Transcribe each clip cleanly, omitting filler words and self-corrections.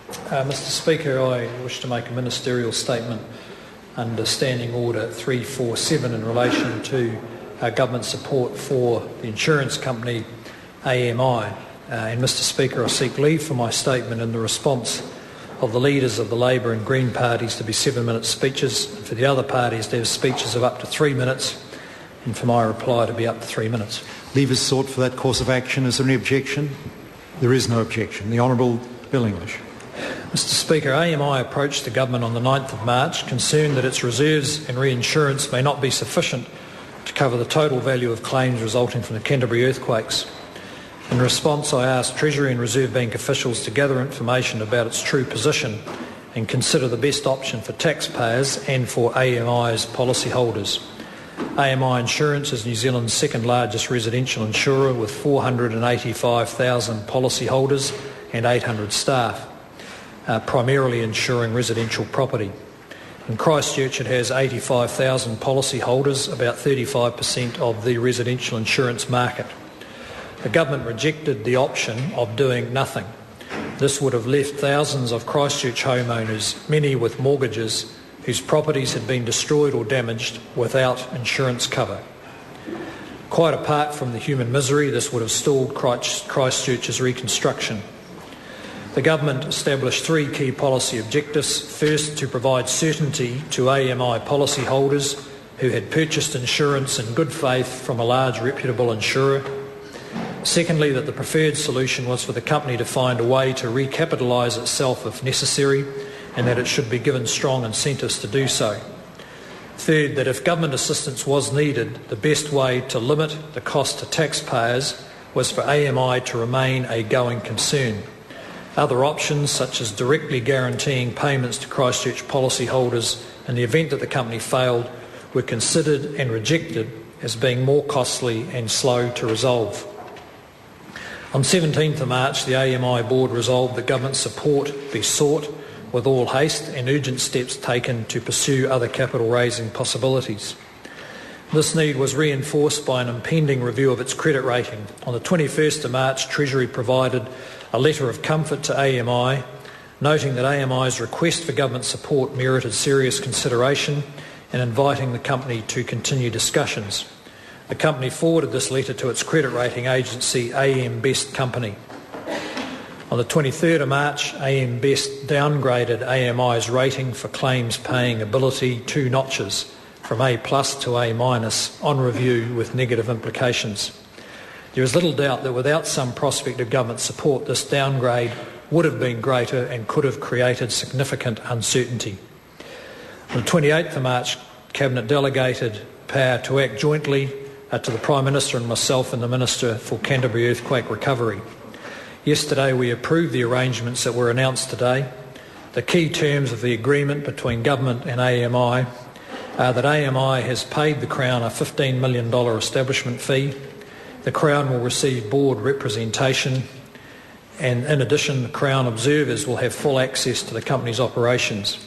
Mr Speaker, I wish to make a ministerial statement under Standing Order 347 in relation to government support for the insurance company AMI. And Mr Speaker, I seek leave for my statement in the response of the leaders of the Labor and Green parties to be 7-minute speeches, and for the other parties to have speeches of up to 3 minutes, and for my reply to be up to 3 minutes. Leave is sought for that course of action. Is there any objection? There is no objection. The Honourable Bill English. Mr Speaker, AMI approached the Government on the 9th of March, concerned that its reserves and reinsurance may not be sufficient to cover the total value of claims resulting from the Canterbury earthquakes. In response, I asked Treasury and Reserve Bank officials to gather information about its true position and consider the best option for taxpayers and for AMI's policyholders. AMI Insurance is New Zealand's second largest residential insurer with 485,000 policyholders and 800 staff, primarily insuring residential property. In Christchurch, it has 85,000 policyholders, about 35% of the residential insurance market. The Government rejected the option of doing nothing. This would have left thousands of Christchurch homeowners, many with mortgages, whose properties had been destroyed or damaged, without insurance cover. Quite apart from the human misery, this would have stalled Christchurch's reconstruction. The Government established 3 key policy objectives. First, to provide certainty to AMI policyholders who had purchased insurance in good faith from a large reputable insurer. Secondly, that the preferred solution was for the company to find a way to recapitalise itself if necessary, and that it should be given strong incentives to do so. Third, that if government assistance was needed, the best way to limit the cost to taxpayers was for AMI to remain a going concern. Other options, such as directly guaranteeing payments to Christchurch policyholders in the event that the company failed, were considered and rejected as being more costly and slow to resolve. On 17th of March, the AMI Board resolved that government support be sought with all haste and urgent steps taken to pursue other capital raising possibilities. This need was reinforced by an impending review of its credit rating. On the 21st of March, Treasury provided a letter of comfort to AMI, noting that AMI's request for government support merited serious consideration and inviting the company to continue discussions. The company forwarded this letter to its credit rating agency, AM Best Company. On the 23rd of March, AM Best downgraded AMI's rating for claims paying ability 2 notches, from A+ to A- on review with negative implications. There is little doubt that without some prospect of government support, this downgrade would have been greater and could have created significant uncertainty. On the 28th of March, Cabinet delegated power to act jointly to the Prime Minister and myself and the Minister for Canterbury Earthquake Recovery. Yesterday we approved the arrangements that were announced today. The key terms of the agreement between Government and AMI are that AMI has paid the Crown a $15 million establishment fee. The Crown will receive board representation, and in addition the Crown observers will have full access to the company's operations.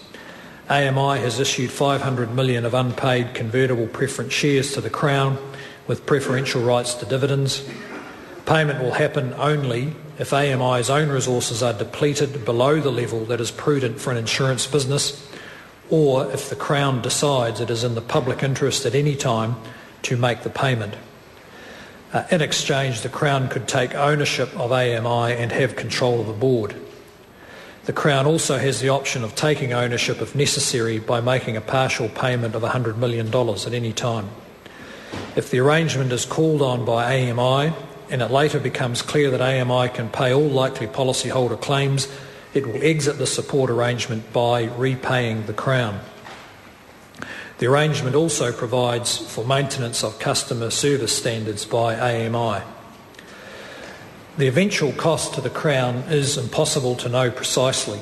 AMI has issued $500 million of unpaid convertible preference shares to the Crown with preferential rights to dividends. Payment will happen only if AMI's own resources are depleted below the level that is prudent for an insurance business, or if the Crown decides it is in the public interest at any time to make the payment. In exchange, the Crown could take ownership of AMI and have control of the board. The Crown also has the option of taking ownership if necessary by making a partial payment of $100 million at any time. If the arrangement is called on by AMI and it later becomes clear that AMI can pay all likely policyholder claims, it will exit the support arrangement by repaying the Crown. The arrangement also provides for maintenance of customer service standards by AMI. The eventual cost to the Crown is impossible to know precisely.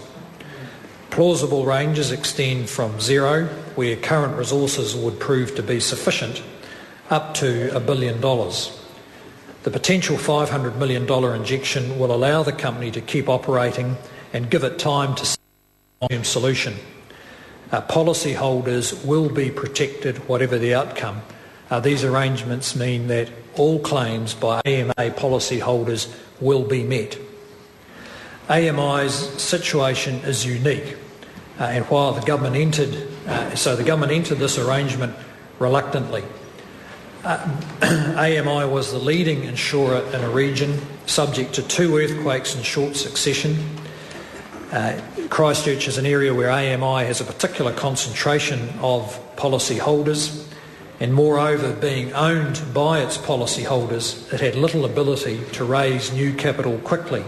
Plausible ranges extend from zero, where current resources would prove to be sufficient, up to $1 billion. The potential $500 million injection will allow the company to keep operating and give it time to see a long-term solution. Policyholders will be protected whatever the outcome. These arrangements mean that all claims by AMA policyholders will be met. AMI's situation is unique, and while the government entered this arrangement reluctantly. AMI was the leading insurer in a region subject to 2 earthquakes in short succession. Christchurch is an area where AMI has a particular concentration of policy holders, and moreover, being owned by its policy holders, it had little ability to raise new capital quickly.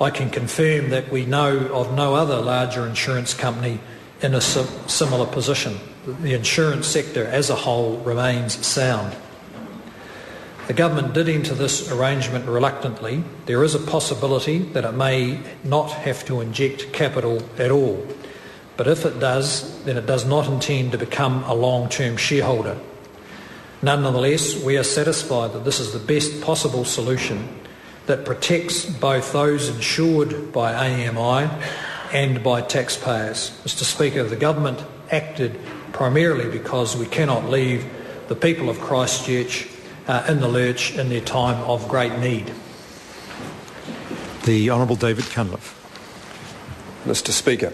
I can confirm that we know of no other larger insurance company in a similar position. The insurance sector as a whole remains sound. The government did enter this arrangement reluctantly. There is a possibility that it may not have to inject capital at all, but if it does, then it does not intend to become a long-term shareholder. Nonetheless, we are satisfied that this is the best possible solution that protects both those insured by AMI and by taxpayers. Mr. Speaker, the government acted primarily because we cannot leave the people of Christchurch in the lurch in their time of great need. The Honourable David Cunliffe. Mr. Speaker.